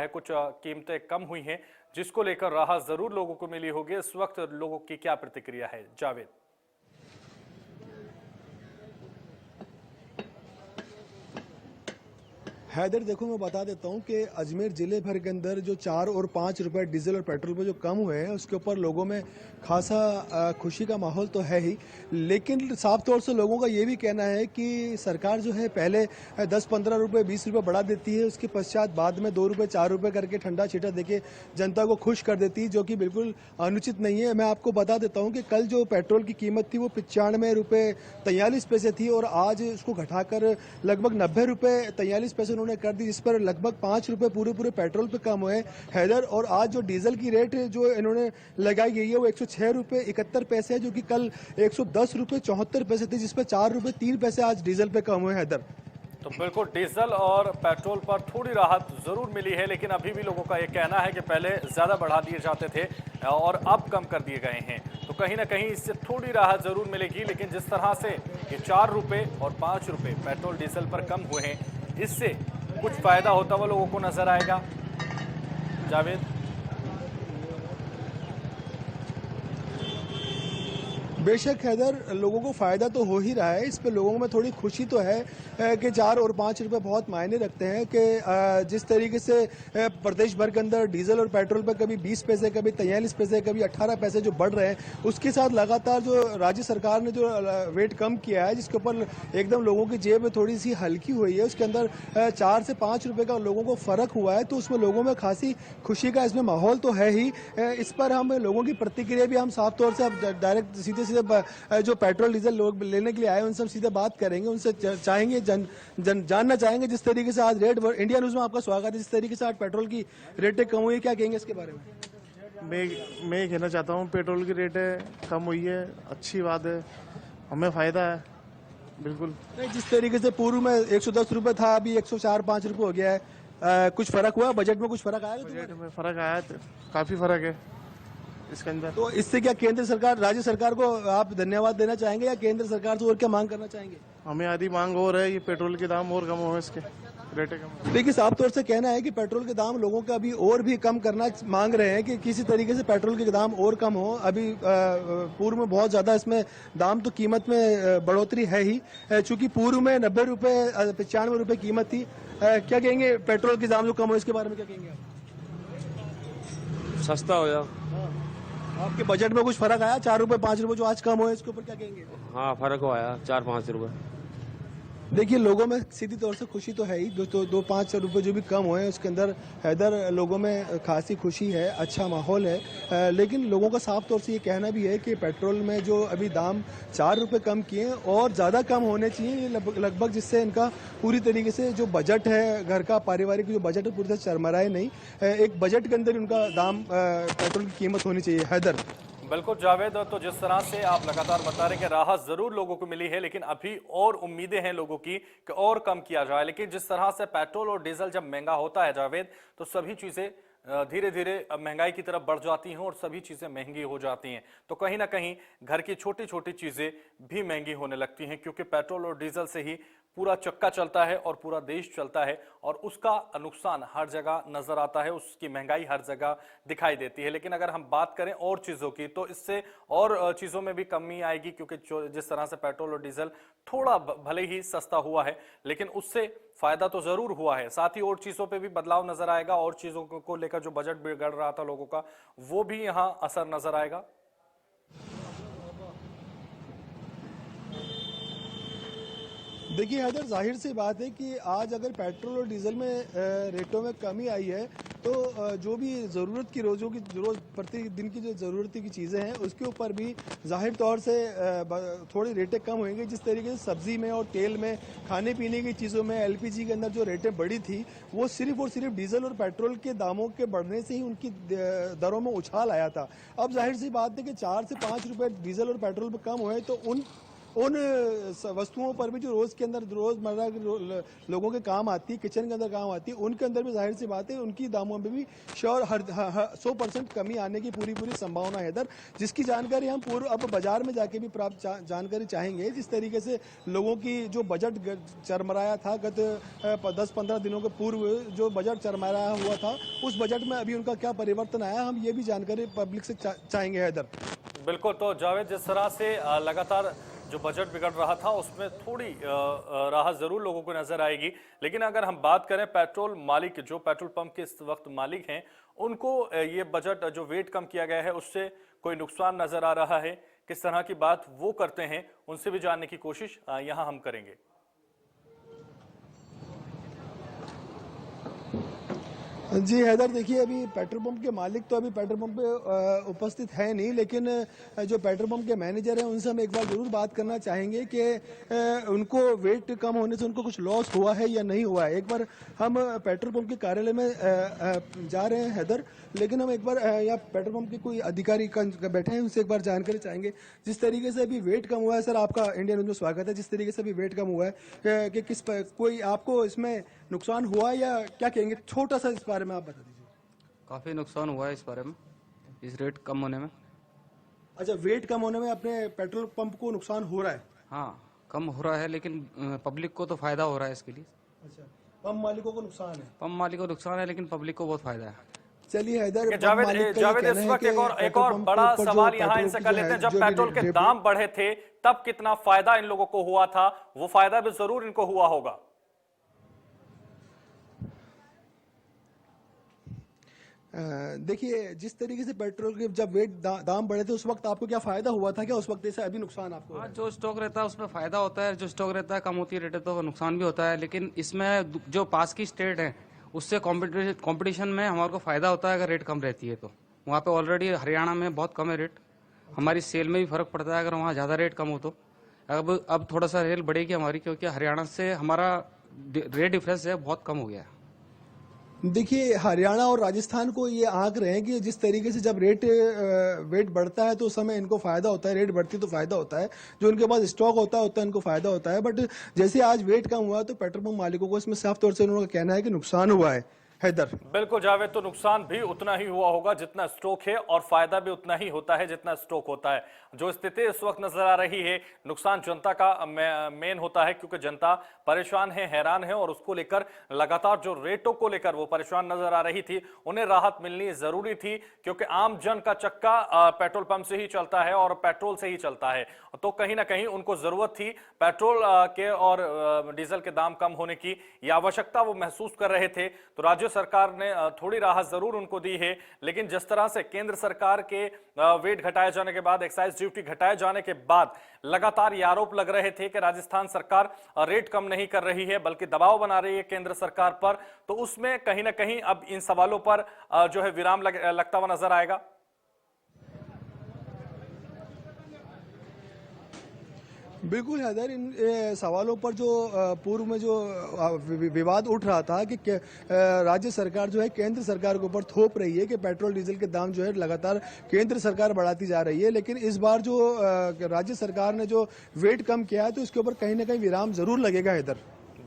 कुछ कीमतें कम हुई हैं, जिसको लेकर राहत जरूर लोगों को मिली होगी। इस वक्त लोगों की क्या प्रतिक्रिया है, जावेद? हैदर, देखो मैं बता देता हूँ कि अजमेर ज़िले भर के अंदर जो 4 और 5 रुपए डीजल और पेट्रोल पे जो कम हुए हैं, उसके ऊपर लोगों में खासा खुशी का माहौल तो है ही। लेकिन साफ तौर से लोगों का ये भी कहना है कि सरकार जो है पहले 10-15 रुपए 20 रुपए बढ़ा देती है, उसके पश्चात बाद में 2 रुपए 4 रुपए करके ठंडा छीटा देके जनता को खुश कर देती है, जो कि बिल्कुल अनुचित नहीं है। मैं आपको बता देता हूँ कि कल जो पेट्रोल की कीमत थी वो 95 रुपए 43 पैसे थी और आज उसको घटाकर लगभग 90 रुपए 43 पैसे उन्होंने कर दी, जिस पर लगभग 5 रुपए पूरे पेट्रोल पे कम हुए हैदर। और आज जो डीजल की रेट जो इन्होंने लगाई गई है वो 106 रुपए 71 पैसे है, जो कि कल 110 रुपए 74 पैसे थी, जिस पर 4 रुपए 3 पैसे आज डीजल पे कम हुए हैदर। तो बिल्कुल डीजल और पेट्रोल पर थोड़ी राहत जरूर मिली है, लेकिन अभी भी लोगों का ये कहना है कि पहले ज्यादा बढ़ा दिए जाते थे और अब कम कर दिए गए हैं। तो कहीं ना कहीं इससे थोड़ी राहत जरूर मिलेगी, लेकिन जिस तरह से ये 4 रुपए और 5 रुपए पेट्रोल डीजल पर कम हुए हैं, इससे कुछ फायदा होता हुआ लोगों को नजर आएगा, जावेद? बेशक हैदर, लोगों को फायदा तो हो ही रहा है। इस पे लोगों में थोड़ी खुशी तो है कि 4 और 5 रुपए बहुत मायने रखते हैं कि जिस तरीके से प्रदेश भर के अंदर डीजल और पेट्रोल पर कभी 20 पैसे, कभी 43 पैसे, कभी 18 पैसे जो बढ़ रहे हैं, उसके साथ लगातार जो राज्य सरकार ने जो वेट कम किया है, जिसके ऊपर एकदम लोगों की जेब में थोड़ी सी हल्की हुई है, उसके अंदर 4 से 5 रुपए का लोगों को फर्क हुआ है, तो उसमें लोगों में खासी खुशी का इसमें माहौल तो है ही। इस पर हम लोगों की प्रतिक्रिया भी हम साफ तौर से अब डायरेक्ट सीधे जो पेट्रोल डीजल लोग लेने के लिए आए उनसे हम सीधे बात करेंगे, उनसे चाहेंगे जानना चाहेंगे जिस तरीके से आज रेट। इंडिया न्यूज में आपका स्वागत है। जिस तरीके से आज पेट्रोल की रेटें कम हुई है, क्या कहेंगे इसके बारे में? मैं ये कहना चाहता हूँ, पेट्रोल की रेटें कम हुई है, अच्छी बात है, हमें फायदा है बिल्कुल। नहीं, जिस तरीके से पूर्व में 110 रुपए था, अभी 104-5 रुपए हो गया है, कुछ फर्क हुआ? बजट में कुछ फर्क आया? बजट में फर्क आया, काफी फर्क है इसके अंदर। तो इससे क्या केंद्र सरकार, राज्य सरकार को आप धन्यवाद देना चाहेंगे या केंद्र सरकार से और क्या मांग करना चाहेंगे? हमें आधी मांग और है, ये पेट्रोल के दाम और कम हो, इसके रेटें कम। देखिए, साफ तौर से कहना है कि पेट्रोल के दाम लोगों का अभी और भी कम करना मांग रहे हैं कि किसी तरीके से पेट्रोल के दाम और कम हो। अभी पूर्व में बहुत ज्यादा इसमें दाम तो कीमत में बढ़ोतरी है ही, चूंकि पूर्व में 90 रुपए 95 रुपए कीमत थी। क्या कहेंगे पेट्रोल के दाम जो कम हो, इसके बारे में क्या कहेंगे आप? सस्ता हो जा। आपके बजट में कुछ फर्क आया? 4 रुपए 5 रुपए जो आज कम हुए, इसके ऊपर क्या कहेंगे? हाँ, फर्क हो आया 4-5 रुपए। देखिए, लोगों में सीधी तौर से खुशी तो है ही। 2-5 रुपए जो भी कम हुए हैं उसके अंदर हैदर लोगों में खासी खुशी है, अच्छा माहौल है। लेकिन लोगों का साफ तौर से ये कहना भी है कि पेट्रोल में जो अभी दाम 4 रुपए कम किए हैं और ज़्यादा कम होने चाहिए लगभग, जिससे इनका पूरी तरीके से जो बजट है, घर का पारिवारिक जो बजट है, पूरी तरह चरमराए नहीं। एक बजट के अंदर उनका दाम पेट्रोल की कीमत होनी चाहिए हैदर। बिल्कुल जावेद, तो जिस तरह से आप लगातार बता रहे हैं कि राहत जरूर लोगों को मिली है, लेकिन अभी और उम्मीदें हैं लोगों की कि और कम किया जाए। लेकिन जिस तरह से पेट्रोल और डीजल जब महंगा होता है जावेद, तो सभी चीजें धीरे धीरे महंगाई की तरफ बढ़ जाती हैं और सभी चीजें महंगी हो जाती हैं। तो कहीं ना कहीं घर की छोटी छोटी चीजें भी महंगी होने लगती हैं, क्योंकि पेट्रोल और डीजल से ही पूरा चक्का चलता है और पूरा देश चलता है, और उसका नुकसान हर जगह नजर आता है, उसकी महंगाई हर जगह दिखाई देती है। लेकिन अगर हम बात करें और चीजों की, तो इससे और चीजों में भी कमी आएगी, क्योंकि जिस तरह से पेट्रोल और डीजल थोड़ा भले ही सस्ता हुआ है, लेकिन उससे फायदा तो जरूर हुआ है। साथ ही और चीजों पे भी बदलाव नजर आएगा, और चीजों को लेकर जो बजट बिगड़ रहा था लोगों का, वो भी यहाँ असर नजर आएगा। देखिए हैदर, जाहिर सी बात है कि आज अगर पेट्रोल और डीजल में रेटों में कमी आई है, तो जो भी ज़रूरत की रोज़ों की रोज़ प्रतिदिन की जो ज़रूरत की चीज़ें हैं, उसके ऊपर भी जाहिर तौर से थोड़ी रेटें कम होंगी। जिस तरीके से सब्जी में और तेल में, खाने पीने की चीज़ों में, एलपीजी के अंदर जो रेटें बढ़ी थी, वो सिर्फ और सिर्फ डीजल और पेट्रोल के दामों के बढ़ने से ही उनकी दरों में उछाल आया था। अब जाहिर सी बात है कि 4 से 5 रुपए डीजल और पेट्रोल पर कम हुए, तो उन वस्तुओं पर भी जो रोज के अंदर रोजमर्रा के लोगों के काम आती है, किचन के अंदर काम आती है, उनके अंदर भी जाहिर सी बात है उनकी दामों में भी श्योर 100% कमी आने की पूरी संभावना है इधर, जिसकी जानकारी हम पूर्व अब बाजार में जाके भी प्राप्त जानकारी चाहेंगे। जिस तरीके से लोगों की जो बजट चरमराया था गत 10-15 दिनों के पूर्व, जो बजट चरमराया हुआ था, उस बजट में अभी उनका क्या परिवर्तन आया, हम ये भी जानकारी पब्लिक से चाहेंगे हैदर। बिल्कुल, तो जावेद, जिस तरह से लगातार जो बजट बिगड़ रहा था उसमें थोड़ी राहत जरूर लोगों को नजर आएगी, लेकिन अगर हम बात करें पेट्रोल मालिक, जो पेट्रोल पंप के इस वक्त मालिक हैं, उनको ये बजट जो वेट कम किया गया है उससे कोई नुकसान नजर आ रहा है? किस तरह की बात वो करते हैं, उनसे भी जानने की कोशिश यहां हम करेंगे। जी हैदर, देखिए अभी पेट्रोल पंप के मालिक तो अभी पेट्रोल पंप पे उपस्थित है नहीं, लेकिन जो पेट्रोल पंप के मैनेजर हैं उनसे हम एक बार जरूर बात करना चाहेंगे कि उनको वेट कम होने से उनको कुछ लॉस हुआ है या नहीं हुआ है। एक बार हम पेट्रोल पंप के कार्यालय में जा रहे हैं हैदर, लेकिन हम एक बार यहाँ पेट्रोल पंप के कोई अधिकारी बैठे हैं, उनसे एक बार जानकारी चाहेंगे। जिस तरीके से अभी वेट कम हुआ है, सर आपका इंडिया न्यूज में स्वागत है। जिस तरीके से अभी वेट कम हुआ है कि किस कोई आपको इसमें नुकसान हुआ या क्या कहेंगे, छोटा सा इस बारे में आप बता दीजिए। काफ़ी नुकसान हुआ है इस बारे में, इस रेट कम होने में। अच्छा, वेट कम होने में अपने पेट्रोल पंप को नुकसान हो रहा है? हाँ, कम हो रहा है, लेकिन पब्लिक को तो फायदा हो रहा है इसके लिए। अच्छा, पंप मालिकों को नुकसान है? पंप मालिक को नुकसान है, लेकिन पब्लिक को बहुत फायदा है। चलिए हैदर, जावेद इस वक्त एक और बड़ा सवाल यहाँ इनसे कर लेते हैं। जब पेट्रोल के दाम बढ़े थे तब कितना फायदा इन लोगों को हुआ था, वो फायदा भी जरूर इनको हुआ होगा। देखिए, जिस तरीके से पेट्रोल के जब वेट दाम बढ़े थे उस वक्त आपको क्या फायदा हुआ था क्या उस वक्त से अभी नुकसान आपको? हाँ, जो स्टॉक रहता है उसमें फायदा होता है, जो स्टॉक रहता है कम होती है रेट तो नुकसान भी होता है। लेकिन इसमें जो पास की स्टेट है उससे कंपटीशन में हमारे को फायदा होता है अगर रेट कम रहती है तो। वहाँ पे ऑलरेडी हरियाणा में बहुत कम है रेट, हमारी सेल में भी फर्क पड़ता है अगर वहाँ ज़्यादा रेट कम हो तो। अब थोड़ा सा रेल बढ़ेगी हमारी, क्योंकि हरियाणा से हमारा रेट डिफरेंस है बहुत कम हो गया है। देखिए, हरियाणा और राजस्थान को ये आंक रहे हैं कि जिस तरीके से जब वेट बढ़ता है तो उस समय इनको फायदा होता है, रेट बढ़ती है तो फायदा होता है, जो उनके पास स्टॉक होता है उतना इनको फायदा होता है। बट जैसे आज वेट कम हुआ तो पेट्रोल पंप मालिकों को इसमें साफ तौर से उन्होंने कहना है कि नुकसान हुआ है। हैदर, बिल्कुल जावेद, तो नुकसान भी उतना ही हुआ होगा जितना स्टॉक है, और फायदा भी उतना ही होता है जितना स्टॉक होता है। जो स्थिति इस वक्त नजर आ रही है, नुकसान जनता का मेन होता है, क्योंकि जनता परेशान है, हैरान है, और उसको लेकर लगातार जो रेटों को लेकर वो परेशान नजर आ रही थी, उन्हें राहत मिलनी जरूरी थी, क्योंकि आम जन का चक्का पेट्रोल पंप से ही चलता है और पेट्रोल से ही चलता है। तो कहीं ना कहीं उनको जरूरत थी पेट्रोल के और डीजल के दाम कम होने की, यह आवश्यकता वो महसूस कर रहे थे। तो राज्य सरकार ने थोड़ी राहत जरूर उनको दी है, लेकिन जिस तरह से केंद्र सरकार के वेट घटाए जाने के बाद, एक्साइज ड्यूटी घटाए जाने के बाद लगातार ये आरोप लग रहे थे कि राजस्थान सरकार रेट कम नहीं कर रही है बल्कि दबाव बना रही है केंद्र सरकार पर, तो उसमें कहीं ना कहीं अब इन सवालों पर जो है विराम लगता हुआ नजर आएगा। बिल्कुल हैदर, इन सवालों पर जो पूर्व में जो विवाद उठ रहा था कि राज्य सरकार जो है केंद्र सरकार के ऊपर थोप रही है कि पेट्रोल डीजल के दाम जो है लगातार केंद्र सरकार बढ़ाती जा रही है, लेकिन इस बार जो राज्य सरकार ने जो वेट कम किया है तो इसके ऊपर कहीं ना कहीं विराम जरूर लगेगा हैदर।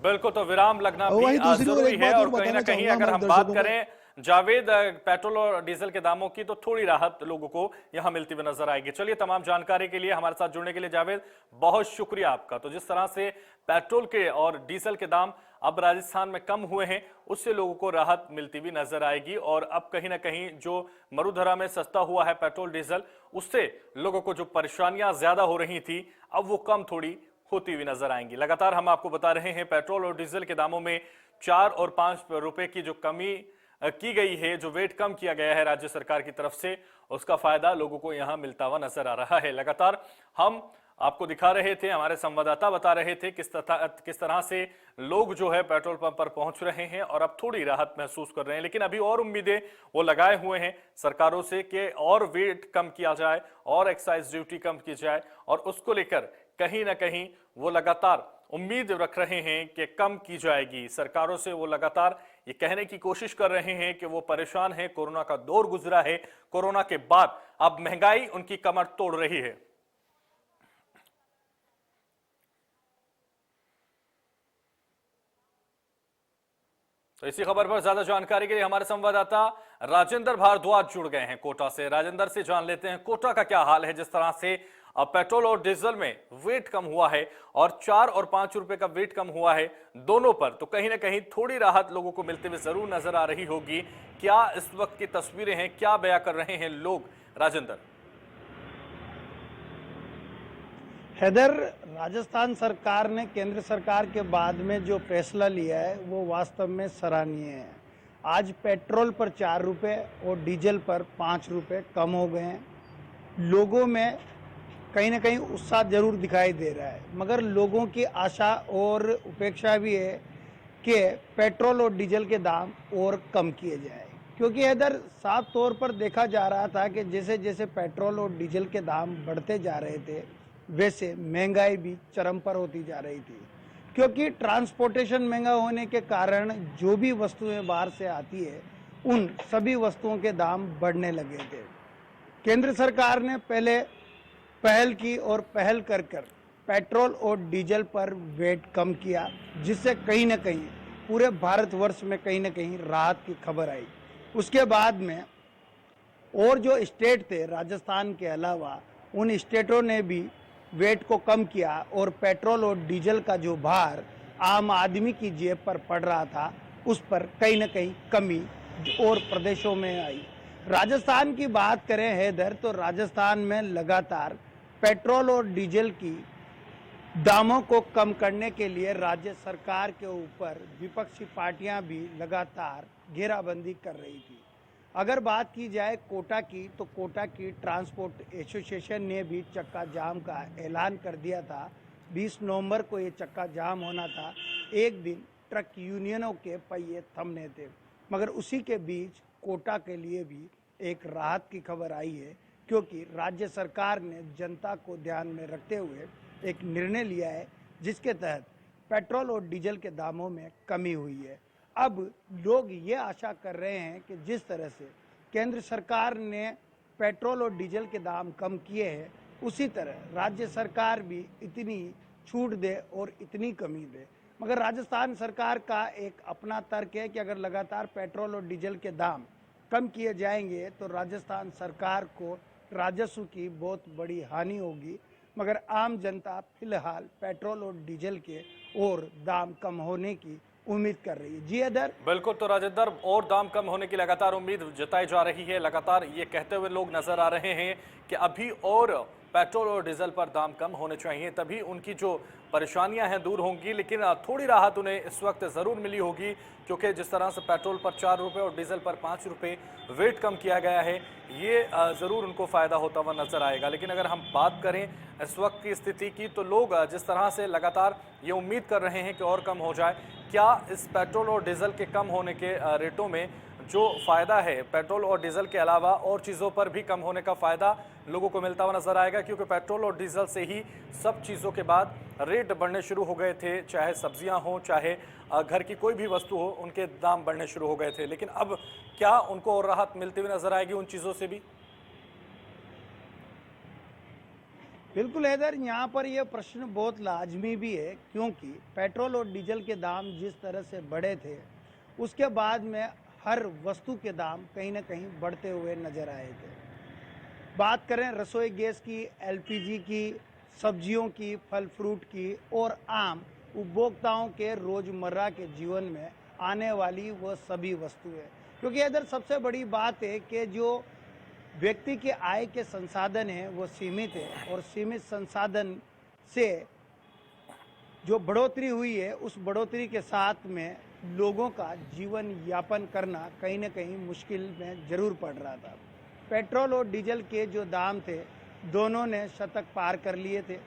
बिल्कुल, तो विराम लगना भी जरूरी है, और कहीं ना कहीं अगर हम बात करें जावेद पेट्रोल और डीजल के दामों की, तो थोड़ी राहत लोगों को यहां मिलती हुई नजर आएगी। चलिए, तमाम जानकारी के लिए हमारे साथ जुड़ने के लिए जावेद बहुत शुक्रिया आपका। तो जिस तरह से पेट्रोल के और डीजल के दाम अब राजस्थान में कम हुए हैं, उससे लोगों को राहत मिलती हुई नजर आएगी, और अब कहीं ना कहीं जो मरुधरा में सस्ता हुआ है पेट्रोल डीजल, उससे लोगों को जो परेशानियां ज्यादा हो रही थी अब वो कम थोड़ी होती हुई नजर आएंगी। लगातार हम आपको बता रहे हैं पेट्रोल और डीजल के दामों में 4 और 5 रुपए की जो कमी की गई है, जो वेट कम किया गया है राज्य सरकार की तरफ से, उसका फायदा लोगों को यहां मिलता हुआ नजर आ रहा है। लगातार हम आपको दिखा रहे थे, हमारे संवाददाता बता रहे थे किस तरह से लोग जो है पेट्रोल पंप पर पहुंच रहे हैं और अब थोड़ी राहत महसूस कर रहे हैं। लेकिन अभी और उम्मीदें वो लगाए हुए हैं सरकारों से कि और वेट कम किया जाए और एक्साइज ड्यूटी कम की जाए, और उसको लेकर कहीं ना कहीं वो लगातार उम्मीद रख रहे हैं कि कम की जाएगी। सरकारों से वो लगातार ये कहने की कोशिश कर रहे हैं कि वो परेशान है, कोरोना का दौर गुजरा है, कोरोना के बाद अब महंगाई उनकी कमर तोड़ रही है। तो इसी खबर पर ज्यादा जानकारी के लिए हमारे संवाददाता राजेंद्र भारद्वाज जुड़ गए हैं कोटा से। राजेंद्र से जान लेते हैं कोटा का क्या हाल है, जिस तरह से अब पेट्रोल और डीजल में वेट कम हुआ है और 4 और 5 रुपए का वेट कम हुआ है दोनों पर, तो कहीं ना कहीं थोड़ी राहत लोगों को मिलते हुए जरूर नजर आ रही होगी। क्या इस वक्त की तस्वीरें हैं, क्या बयां कर रहे हैं लोग, राजेंद्र? हैदर, राजस्थान सरकार ने केंद्र सरकार के बाद में जो फैसला लिया है वो वास्तव में सराहनीय है। आज पेट्रोल पर 4 रुपये और डीजल पर 5 रुपये कम हो गए हैं। लोगों में कहीं ना कहीं उत्साह जरूर दिखाई दे रहा है, मगर लोगों की आशा और उपेक्षा भी है कि पेट्रोल और डीजल के दाम और कम किए जाए, क्योंकि हैदर साफ तौर पर देखा जा रहा था कि जैसे जैसे पेट्रोल और डीजल के दाम बढ़ते जा रहे थे वैसे महंगाई भी चरम पर होती जा रही थी, क्योंकि ट्रांसपोर्टेशन महंगा होने के कारण जो भी वस्तुएं बाहर से आती है उन सभी वस्तुओं के दाम बढ़ने लगे थे। केंद्र सरकार ने पहले पहल की और पहल कर पेट्रोल और डीजल पर वेट कम किया, जिससे कहीं ना कहीं पूरे भारतवर्ष में कहीं ना कहीं राहत की खबर आई। उसके बाद में और जो स्टेट थे राजस्थान के अलावा उन स्टेटों ने भी वेट को कम किया और पेट्रोल और डीजल का जो भार आम आदमी की जेब पर पड़ रहा था उस पर कहीं ना कहीं कमी और प्रदेशों में आई। राजस्थान की बात करें हैदर, तो राजस्थान में लगातार पेट्रोल और डीजल की दामों को कम करने के लिए राज्य सरकार के ऊपर विपक्षी पार्टियां भी लगातार घेराबंदी कर रही थी। अगर बात की जाए कोटा की, तो कोटा की ट्रांसपोर्ट एसोसिएशन ने भी चक्का जाम का ऐलान कर दिया था। 20 नवंबर को ये चक्का जाम होना था। एक दिन ट्रक यूनियनों के पहिए थमने थे, मगर उसी के बीच कोटा के लिए भी एक राहत की खबर आई है, क्योंकि राज्य सरकार ने जनता को ध्यान में रखते हुए एक निर्णय लिया है जिसके तहत पेट्रोल और डीजल के दामों में कमी हुई है। अब लोग ये आशा कर रहे हैं कि जिस तरह से केंद्र सरकार ने पेट्रोल और डीजल के दाम कम किए हैं, उसी तरह राज्य सरकार भी इतनी छूट दे और इतनी कमी दे। मगर राजस्थान सरकार का एक अपना तर्क है कि अगर लगातार पेट्रोल और डीजल के दाम कम किए जाएंगे तो राजस्थान सरकार को राजस्व की बहुत बड़ी हानि होगी। मगर आम जनता फिलहाल पेट्रोल और डीजल के और दाम कम होने की उम्मीद कर रही है। जी अदर, बिल्कुल। तो राजेंद्र, और दाम कम होने की लगातार उम्मीद जताई जा रही है। लगातार ये कहते हुए लोग नजर आ रहे हैं कि अभी और पेट्रोल और डीजल पर दाम कम होने चाहिए, तभी उनकी जो परेशानियां हैं दूर होंगी। लेकिन थोड़ी राहत उन्हें इस वक्त ज़रूर मिली होगी, क्योंकि जिस तरह से पेट्रोल पर 4 रुपये और डीजल पर 5 रुपये वेट कम किया गया है, ये ज़रूर उनको फ़ायदा होता हुआ नज़र आएगा। लेकिन अगर हम बात करें इस वक्त की स्थिति की, तो लोग जिस तरह से लगातार ये उम्मीद कर रहे हैं कि और कम हो जाए, क्या इस पेट्रोल और डीजल के कम होने के रेटों में जो फ़ायदा है, पेट्रोल और डीजल के अलावा और चीज़ों पर भी कम होने का फ़ायदा लोगों को मिलता हुआ नजर आएगा? क्योंकि पेट्रोल और डीजल से ही सब चीज़ों के बाद रेट बढ़ने शुरू हो गए थे, चाहे सब्जियां हों, चाहे घर की कोई भी वस्तु हो, उनके दाम बढ़ने शुरू हो गए थे। लेकिन अब क्या उनको और राहत मिलती हुई नजर आएगी उन चीज़ों से भी? बिल्कुल हैदर, यहाँ पर यह प्रश्न बहुत लाजमी भी है, क्योंकि पेट्रोल और डीजल के दाम जिस तरह से बढ़े थे उसके बाद में हर वस्तु के दाम कहीं ना कहीं बढ़ते हुए नजर आए थे। बात करें रसोई गैस की, एलपीजी की, सब्जियों की, फल फ्रूट की और आम उपभोक्ताओं के रोजमर्रा के जीवन में आने वाली वो सभी वस्तुएं, क्योंकि इधर सबसे बड़ी बात है कि जो व्यक्ति के आय के संसाधन हैं वो सीमित है, और सीमित संसाधन से जो बढ़ोतरी हुई है उस बढ़ोतरी के साथ में लोगों का जीवन यापन करना कहीं ना कहीं मुश्किल में जरूर पड़ रहा था। पेट्रोल और डीजल के जो दाम थे दोनों ने शतक पार कर लिए थे।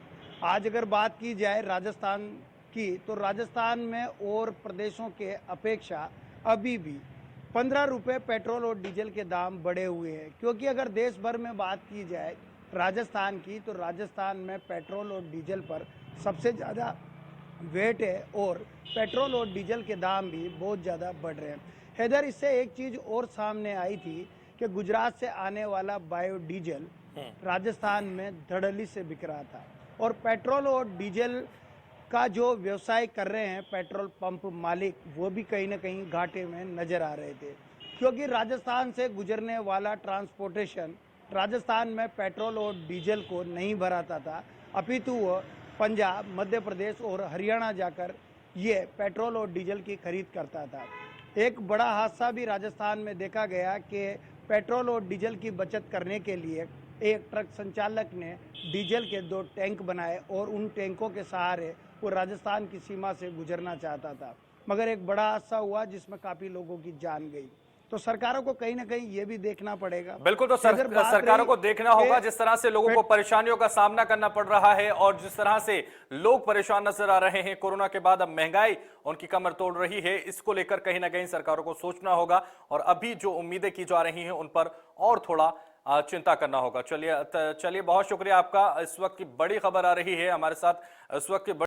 आज अगर बात की जाए राजस्थान की, तो राजस्थान में और प्रदेशों के अपेक्षा अभी भी 15 रुपये पेट्रोल और डीजल के दाम बढ़े हुए हैं, क्योंकि अगर देश भर में बात की जाए राजस्थान की, तो राजस्थान में पेट्रोल और डीजल पर सबसे ज़्यादा वेट है और पेट्रोल और डीजल के दाम भी बहुत ज़्यादा बढ़ रहे हैं। हैदर, इससे एक चीज़ और सामने आई थी कि गुजरात से आने वाला बायोडीजल राजस्थान में धड़ल्ली से बिक रहा था, और पेट्रोल और डीजल का जो व्यवसाय कर रहे हैं पेट्रोल पंप मालिक, वो भी कहीं ना कहीं घाटे में नजर आ रहे थे, क्योंकि राजस्थान से गुजरने वाला ट्रांसपोर्टेशन राजस्थान में पेट्रोल और डीजल को नहीं भराता था, अपितु वो पंजाब, मध्य प्रदेश और हरियाणा जाकर ये पेट्रोल और डीजल की खरीद करता था। एक बड़ा हादसा भी राजस्थान में देखा गया कि पेट्रोल और डीजल की बचत करने के लिए एक ट्रक संचालक ने डीजल के 2 टैंक बनाए और उन टैंकों के सहारे वो राजस्थान की सीमा से गुजरना चाहता था, मगर एक बड़ा हादसा हुआ जिसमें काफी लोगों की जान गई। तो सरकारों को कहीं ना कहीं ये भी देखना पड़ेगा। बिल्कुल, तो सरकारों को देखना होगा जिस तरह से लोगों को परेशानियों का सामना करना पड़ रहा है और जिस तरह से लोग परेशान नजर आ रहे हैं कोरोना के बाद, अब महंगाई उनकी कमर तोड़ रही है, इसको लेकर कहीं ना कहीं सरकारों को सोचना होगा और अभी जो उम्मीदें की जा रही हैं उन पर और थोड़ा चिंता करना होगा। चलिए बहुत शुक्रिया आपका। इस वक्त की बड़ी खबर आ रही है हमारे साथ, इस वक्त की